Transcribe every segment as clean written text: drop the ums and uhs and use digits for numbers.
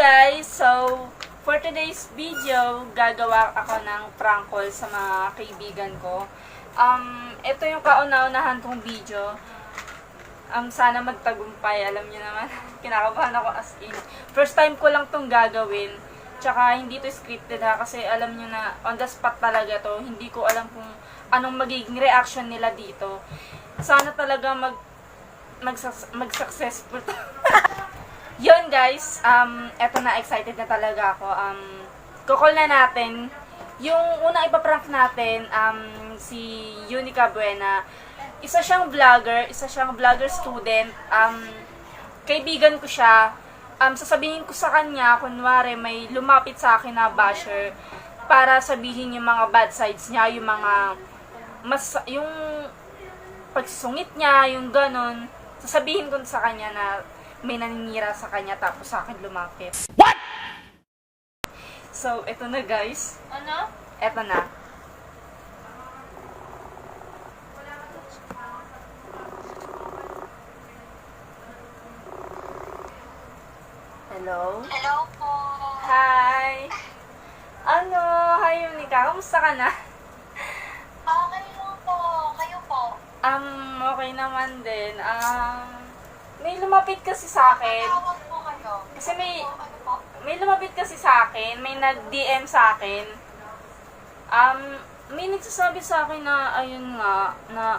guys! So, for today's video, gagawa ako ng prank call sa mga kaibigan ko. Ito yung kauna-unahan kong video. Sana magtagumpay. Alam niyo naman, kinakabahan ako as in. First time ko lang tong gagawin. Tsaka hindi to scripted ha, kasi alam niyo na on the spot talaga to. Hindi ko alam kung anong magiging reaction nila dito. Sana talaga mag-successful to. Yun guys, eto na, excited na talaga ako. Kukol na natin. Yung unang ipaprank natin, si Unica Buena. Isa siyang vlogger student. Kaibigan ko siya. Sasabihin ko sa kanya, kunwari may lumapit sa akin na basher, para sabihin yung mga bad sides niya, yung mga, yung pagsungit niya, yung ganon. Sasabihin ko sa kanya na may naninira sa kanya tapos sa akin lumapit. What? So, eto na guys. Ano? Eto na. Hello? Hello po. Hi! Hi Unica, kamusta ka na? Okay lang po. Kayo po. Okay naman din. May lumapit kasi sa akin. Tawag po kayo. Kasi Ano po? may lumapit kasi sa akin, may nag-DM sa akin. May nagsasabi sa akin na, ayun nga, na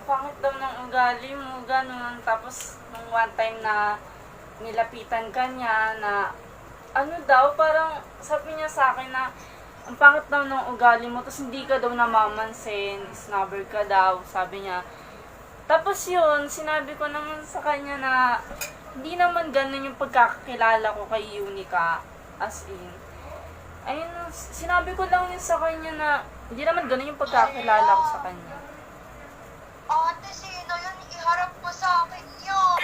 pangit daw ng ugali mo, ganun. Tapos, nung one time na nilapitan ka niya, na ano daw, parang sabi niya sa akin na ang pangit daw ng ugali mo, tapos hindi ka daw namamansin, snubber ka daw, sabi niya. Tapos yun, sinabi ko naman sa kanya na hindi naman ganun yung pagkakakilala ko kay Unica, as in. Ayun, sinabi ko lang yun sa kanya na hindi naman ganun yung pagkakakilala ko sa kanya. Ate, sino yun? Iharap mo sa akin yun.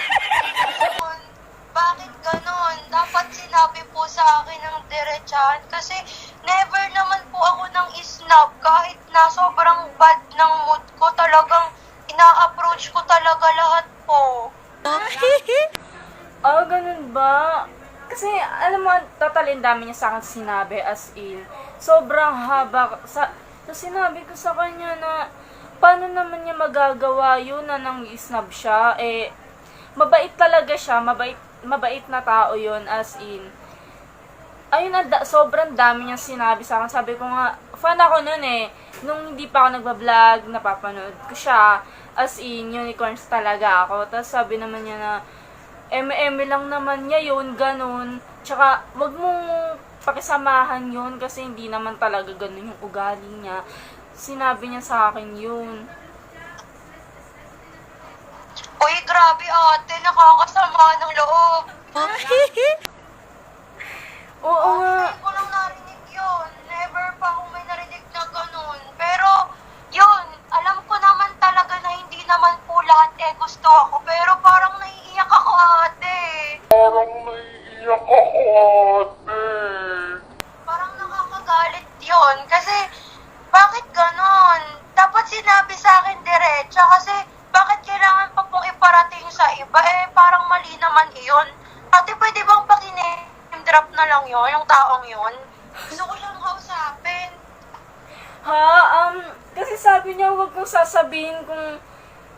Bakit ganon? Dapat sinabi po sa akin ng diretsahan kasi never naman po ako nang isnab kahit na sobrang bad ng mood ko, talagang ina-approach ko talaga lahat po. Ganun ba? Kasi, alam mo, total dami niya sa akin sinabi, as in. Sobrang haba. So, sinabi ko sa kanya na, paano naman niya magagawa yun na nang isnab siya? Mabait talaga siya, mabait na tao yun, as in. Ayun na, sobrang dami niyang sinabi sa akin. Sabi ko nga, fan ako nun nung hindi pa ako nagbablog, napapanood ko siya. As in, unicorns talaga ako. Tapos sabi naman niya na, eme lang naman niya yun, ganun. Tsaka, wag mong pakisamahan yun kasi hindi naman talaga ganun yung ugali niya. Sinabi niya sa akin yun. Uy, grabe ate, nakakasama ng loob. Oo nga. Hindi ko lang narinig yun. Never pa akong may narinig na ganun. Pero, yun, alam ko naman talaga na hindi naman po lahat gusto ako. Pero parang naiiyak ako ate. Parang nakakagalit yun. Kasi, bakit ganon? Dapat sinabi sa akin diretsa kasi bakit kailangan pa pong iparating sa iba? Parang mali naman iyon. Ate, pwede bang drop na lang yun, yung taong yun? Gusto ko siyang kausapin. Kasi sabi niya, huwag kong sasabihin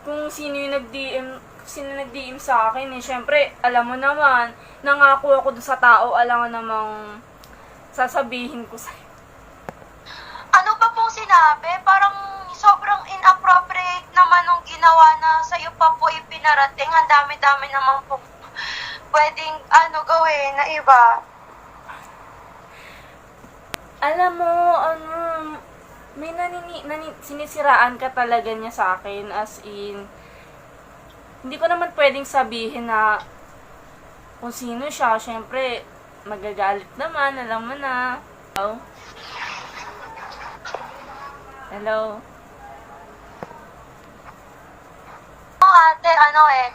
kung sino yung nag-DM sa akin Siyempre, alam mo naman, nangako ako dun sa tao, alam mo namang sasabihin ko sa'yo. Ano pa pong sinabi? Parang sobrang inappropriate naman nung ginawa na sa'yo pa po ipinarating. Ang dami-dami naman po pwedeng gawin na iba. Alam mo, may sinisiraan ka talaga niya sa akin, as in. Hindi ko naman pwedeng sabihin na kung sino siya. Siyempre, magagalit naman, alam mo na. Oh. Hello? Ate,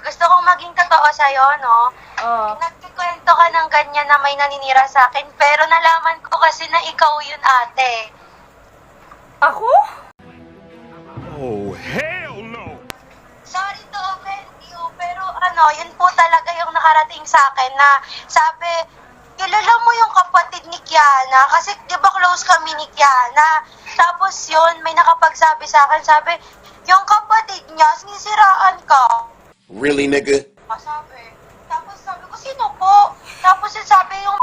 gusto kong maging totoo sa'yo, no? Oh. Nagkikwento ka ng ganyan na may naninira sa akin, pero nalaman ko kasi na ikaw yun, ate. Ako? Oh, hell no! Sorry to offend you, pero yun po talaga yung nakarating sa akin na sabi, kilala mo yung kapatid ni Kiana? Kasi di ba close kami ni Kiana? Tapos yun, may nakapagsabi sa akin, sabi, yung kapatid niya, sinisiraan ka. Really, nigga? Sabi. Tapos sabi ko, sino po? Tapos yun sabi yung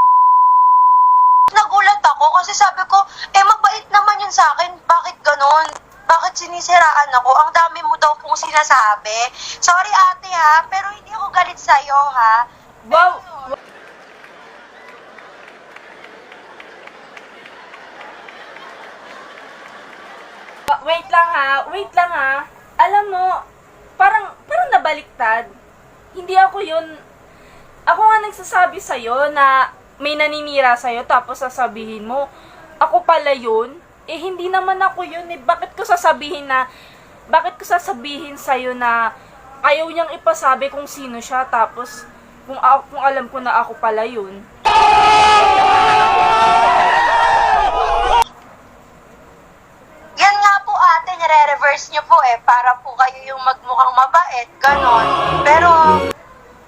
nagulat ako kasi sabi ko, mabait naman yun sa akin. Bakit ganon? Bakit sinisiraan ako? Ang dami mo daw pong sinasabi. Sorry ate ha, pero hindi ako galit sa'yo ha. Wow! Wait lang ha. Alam mo, parang nabaliktad. Hindi ako yun. Ako nga nagsasabi sa'yo na may naninira sa'yo tapos sasabihin mo, ako pala yun. Hindi naman ako yun eh. Bakit ko sasabihin sa'yo na ayaw niyang ipasabi kung sino siya tapos kung alam ko na ako pala yun. Yan nga po ate, nire-reverse niyo po para po kayo yung magmukhang mabait, ganon. Pero,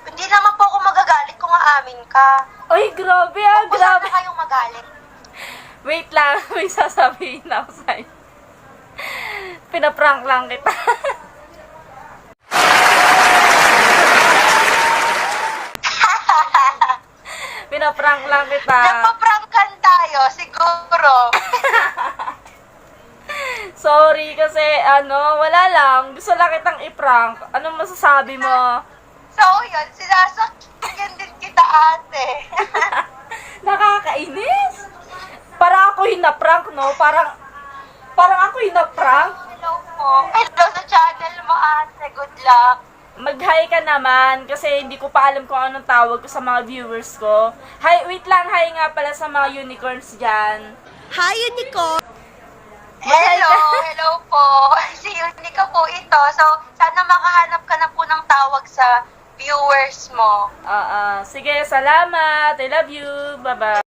hindi naman po ako magagalit kung aamin ka. Ay, grabe Kung grabe. sana kayong magalit. Wait lang, may sasabihin ako sa'yo. Pinaprank lang kita. Pinaprank lang kita. Nagpa-prankan tayo, siguro. Sorry kasi wala lang. Gusto lang kitang i-prank. Anong masasabi mo? So, yun, sinasakyan din kita ate. Nakakainis. Para ako yung na-prank, no? Parang ako yung na-prank. Hello po. Hello sa channel mo ate, good luck. Mag-hi ka naman kasi hindi ko pa alam kung anong tawag ko sa mga viewers ko. Hi, wait lang, hi nga pala sa mga unicorns dyan. Hi, Unicorn! Hello po. Si Unica po ito. So, sana makahanap ka na po ng tawag sa viewers mo. Sige, salamat. I love you. Bye-bye.